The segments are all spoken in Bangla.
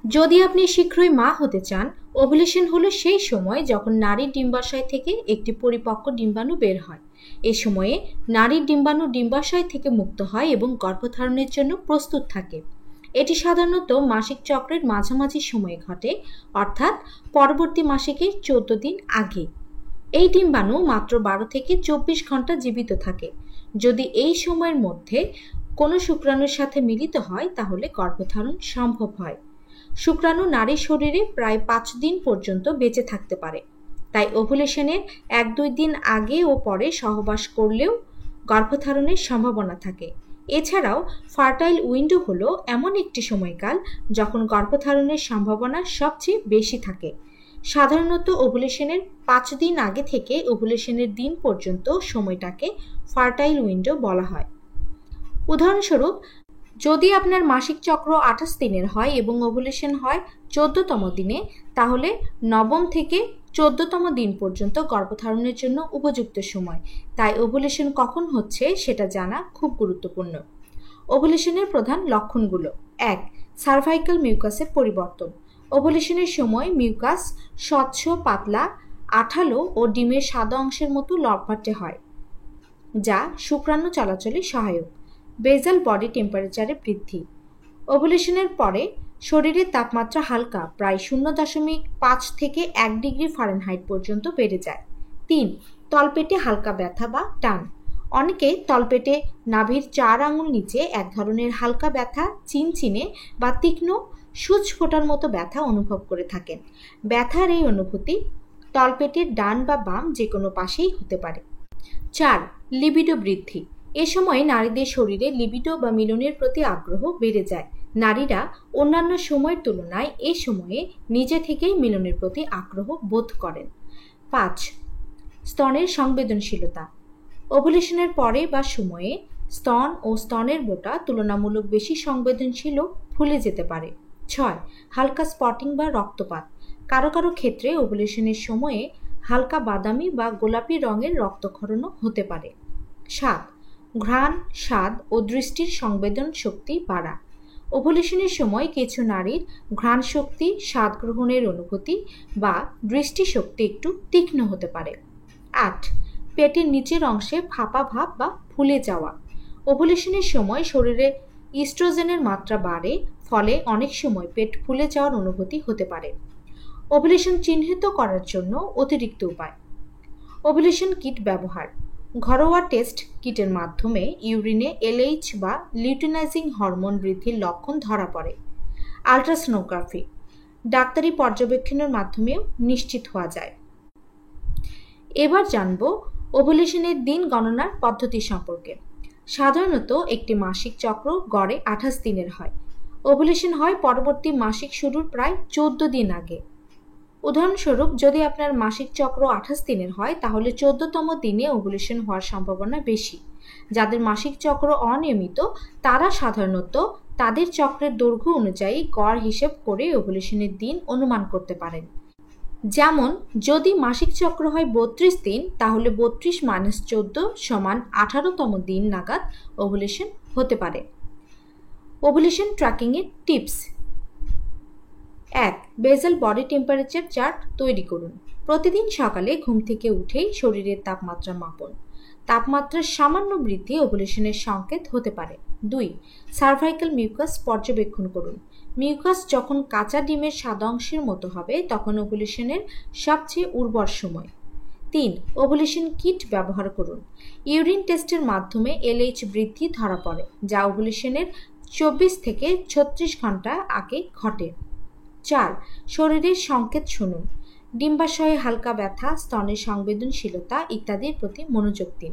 যদি আপনি শীঘ্রই মা হতে চান, ওভুলেশন হলো সেই সময় যখন নারীর ডিম্বাশয় থেকে একটি পরিপক্ক ডিম্বাণু বের হয়। এ সময়ে নারীর ডিম্বাণু ডিম্বাশয় থেকে মুক্ত হয় এবং গর্ভধারণের জন্য প্রস্তুত থাকে। এটি সাধারণত মাসিক চক্রের মাঝামাঝি সময়ে ঘটে, অর্থাৎ পরবর্তী মাসিকের 14 দিন আগে। এই ডিম্বাণু মাত্র 12 থেকে 24 ঘন্টা জীবিত থাকে। যদি এই সময়ের মধ্যে কোনো শুক্রাণুর সাথে মিলিত হয় তাহলে গর্ভধারণ সম্ভব হয়। শুক্রাণু নারীর শরীরে প্রায় 5 দিন পর্যন্ত বেঁচে থাকতে পারে, তাই ওভুলেশনের 1-2 দিন আগে ও পরে সহবাস করলেও গর্ভধারণের সম্ভাবনা থাকে। এছাড়াও ফার্টাইল উইন্ডো হলো এমন একটি সময়কাল যখন গর্ভধারণের সম্ভাবনা সবচেয়ে বেশি থাকে। সাধারণত ওভুলেশনের 5 দিন আগে থেকে ওভুলেশনের দিন পর্যন্ত সময়টাকে ফার্টাইল উইন্ডো বলা হয়। উদাহরণস্বরূপ, যদি আপনার মাসিক চক্র 28 দিনের হয় এবং ওভুলেশন হয় 14তম দিনে, তাহলে 9ম থেকে 14তম দিন পর্যন্ত গর্ভধারণের জন্য উপযুক্ত সময়। তাই ওভুলেশন কখন হচ্ছে সেটা জানা খুব গুরুত্বপূর্ণ। ওভুলেশনের প্রধান লক্ষণগুলো: 1. সার্ভাইকাল মিউকাসের পরিবর্তন। ওভুলেশনের সময় মিউকাস স্বচ্ছ, পাতলা, আঠালো ও ডিমের সাদা অংশের মতো লটপটে হয়, যা শুক্রাণু চলাচলে সহায়ক। বেজাল বডি টেম্পারেচারে বৃদ্ধি। ওভুলেশনের পরে শরীরের তাপমাত্রা হালকা, প্রায় 0.5 থেকে 1 ডিগ্রি ফারেনহাইট পর্যন্ত বেড়ে যায়। 3. তলপেটে হালকা ব্যথা বা টান। অনেকে তলপেটে নাভির 4 আঙুল নিচে এক ধরনের হালকা ব্যথা, চিনচিনে বা তীক্ষ্ণ সূচ ফোটার মতো ব্যথা অনুভব করে থাকেন। ব্যথার এই অনুভূতি তলপেটের ডান বা বাম যে কোনো পাশেই হতে পারে। 4. লিবিডো বৃদ্ধি। এ সময় নারীদের শরীরে লিবিডো বা মিলনের প্রতি আগ্রহ বেড়ে যায়। নারীরা অন্যান্য সময়ের তুলনায় এ সময়ে নিজে থেকেই মিলনের প্রতি আগ্রহ বোধ করেন। 5. স্তনের সংবেদনশীলতা। ওভুলেশনের পরে বা সময়ে স্তন ও স্তনের বোঁটা তুলনামূলক বেশি সংবেদনশীল ও ফুলে যেতে পারে। 6. হালকা স্পটিং বা রক্তপাত। কারো কারো ক্ষেত্রে ওভুলেশনের সময়ে হালকা বাদামি বা গোলাপি রঙের রক্তক্ষরণও হতে পারে। 7. ঘ্রাণ, স্বাদ ও দৃষ্টির সংবেদন শক্তি বাড়া। ওভুলেশনের সময় কিছু নারীর ঘ্রাণ শক্তি, স্বাদ গ্রহণের অনুভূতি বা দৃষ্টিশক্তি একটু তীক্ষ্ণ হতে পারে। 8. পেটের নিচের অংশে ফাঁপা ভাব বা ফুলে যাওয়া। ওভুলেশনের সময় শরীরে ইস্ট্রোজেনের মাত্রা বাড়ে, ফলে অনেক সময় পেট ফুলে যাওয়ার অনুভূতি হতে পারে। ওভুলেশন চিহ্নিত করার জন্য অতিরিক্ত উপায়: ওভুলেশন কিট ব্যবহার। ঘরোয়া টেস্ট কিটের মাধ্যমে ইউরিনে এলএইচ বা লিউটিনাইজিং হরমোন বৃদ্ধির লক্ষণ ধরা পড়ে। আল্ট্রাসোনোগ্রাফি ডাক্তারি পর্যবেক্ষণের মাধ্যমেও নিশ্চিত হওয়া যায়। এবার জানব ওভুলেশনের দিন গণনার পদ্ধতি সম্পর্কে। সাধারণত একটি মাসিক চক্র গড়ে 28 দিনের হয়। ওভুলেশন হয় পরবর্তী মাসিক শুরুর প্রায় 14 দিন আগে। উদাহরণস্বরূপ, যদি আপনার মাসিক চক্র 28 দিনের হয় তাহলে 14তম দিনে ওভুলেশন হওয়ার সম্ভাবনা বেশি। যাদের মাসিক চক্র অনিয়মিত তারা সাধারণত তাদের চক্রের দৈর্ঘ্য অনুযায়ী গড় হিসেব করে ওভুলেশনের দিন অনুমান করতে পারেন। যেমন, যদি মাসিক চক্র হয় 32 দিন তাহলে 32 - 14 সমান 18তম দিন নাগাদ ওভুলেশন হতে পারে। ওভুলেশন ট্র্যাকিংয়ের tips: 1. Basal body temperature chart তৈরি করুন। প্রতিদিন সকালে ঘুম থেকে উঠেই শরীরের তাপমাত্রা মাপুন। তাপমাত্রার সামান্য বৃদ্ধি ওভুলেশনের সংকেত হতে পারে। 2. সার্ভাইকাল মিউকাস পর্যবেক্ষণ করুন। মিউকাস যখন কাঁচা ডিমের সাদা অংশের মতো হবে তখন ওভুলেশনের সবচেয়ে উর্বর সময়। 3. ওভুলেশন কিট ব্যবহার করুন। ইউরিন টেস্টের মাধ্যমে এলএইচ বৃদ্ধি ধরা পড়ে, যা ওভুলেশনের 24 থেকে 36 ঘন্টা আগে ঘটে। 4. শরীরের সংকেত শুনুন। ডিম্বাশয়ে হালকা ব্যথা, স্তনের সংবেদনশীলতা ইত্যাদির প্রতি মনোযোগ দিন।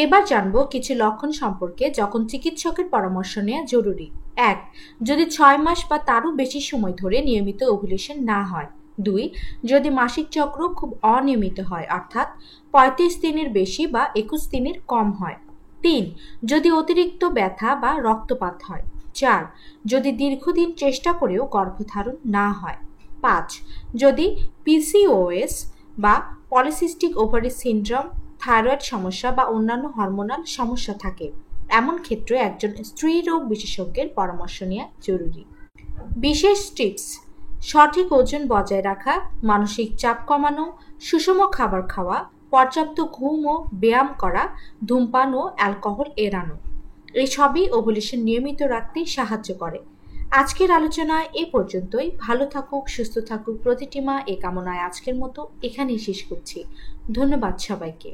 এবার জানব কিছু লক্ষণ সম্পর্কে যখন চিকিৎসকের পরামর্শ নেওয়া জরুরি। 1. যদি 6 মাস বা তারও বেশি সময় ধরে নিয়মিত ওভুলেশন না হয়। 2. যদি মাসিক চক্র খুব অনিয়মিত হয়, অর্থাৎ 35 দিনের বেশি বা 21 দিনের কম হয়। 3. যদি অতিরিক্ত ব্যথা বা রক্তপাত হয়। 4. যদি দীর্ঘদিন চেষ্টা করেও গর্ভধারণ না হয়। 5. যদি পিসিওএস বা পলিসিস্টিক ওভারি সিনড্রোম, থাইরয়েড সমস্যা বা অন্যান্য হরমোনাল সমস্যা থাকে। এমন ক্ষেত্রে একজন স্ত্রী রোগ বিশেষজ্ঞের পরামর্শ নেওয়া জরুরি। বিশেষ টিপস: সঠিক ওজন বজায় রাখা, মানসিক চাপ কমানো, সুষম খাবার খাওয়া, পর্যাপ্ত ঘুম ও ব্যায়াম করা, ধূমপান ও অ্যালকোহল এড়ানো। এই সবই ওভুলেশন নিয়মিত রাখতে সাহায্য করে। আজকের আলোচনায় এ পর্যন্তই। ভালো থাকুক, সুস্থ থাকুক প্রতিটি মা, এ কামনায় আজকের মতো এখানেই শেষ করছি। ধন্যবাদ সবাইকে।